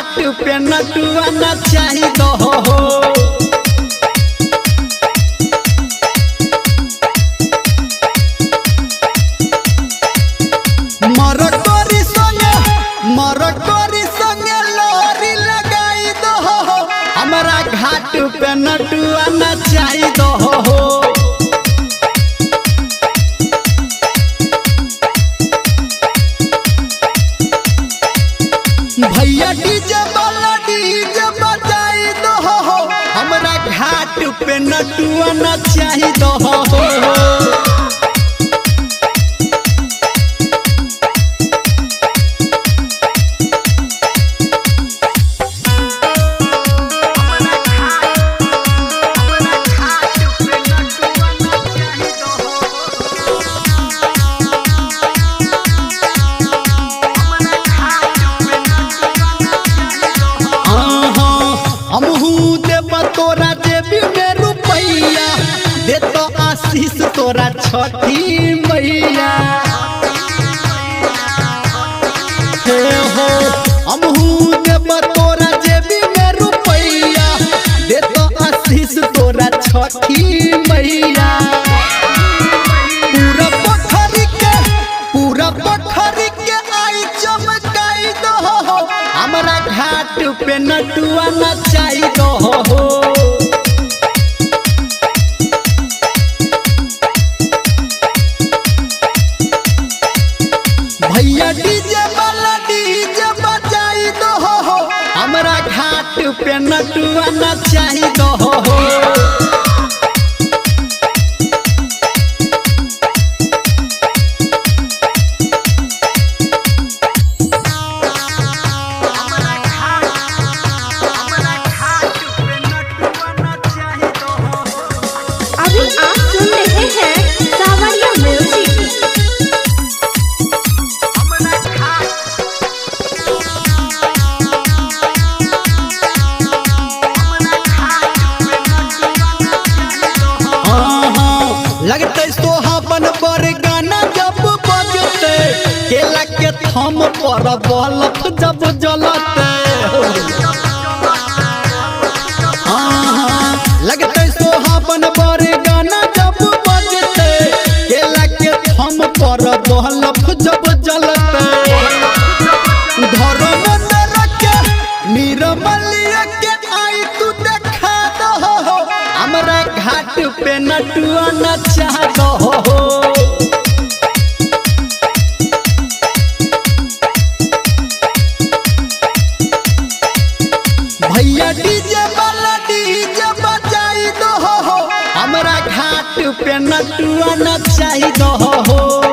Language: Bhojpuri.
घाट पे नटुआ नचाई दो हो। मरकोरी संगे लोरी लगाई दो हो, हमारा घाट पे नटुआ नचाई दो हो। भैया डीजे वाला डीजे बजाई दो हो, हमारा घाट पे नटुआ नचाई दो हो। तोरा जेबी में रुपैया दे तो आशीष तोरा छठी मैया हो। हमहू देब तोरा जेबी में रुपैया दे तो आशीष तोरा छठी मैया। पूरा पोखरी के आई चमकाई दो हो, हमारा घाट पे नटुआ नचाई दो हो। भैया डीजे वाला डीजे बजाई दो हो, हमारा घाट पे नटुआ नचाई दो हो। लगते सोहावन पर गाना जब बजते, केला के थम पर बल्ब जब जलते। लगते सोहावन पर गाना जब बजते, केला के थम पर बल्ब जब जलते। धर्मेंद्र के निर्मलिया के आई तू देखा दो हो, हमारा घाट पे नटुआ नचा दो हो। भैया डीजे वाला डीजे बजाई दो हो, हमारा घाट पे नटुआ नचाई दो हो।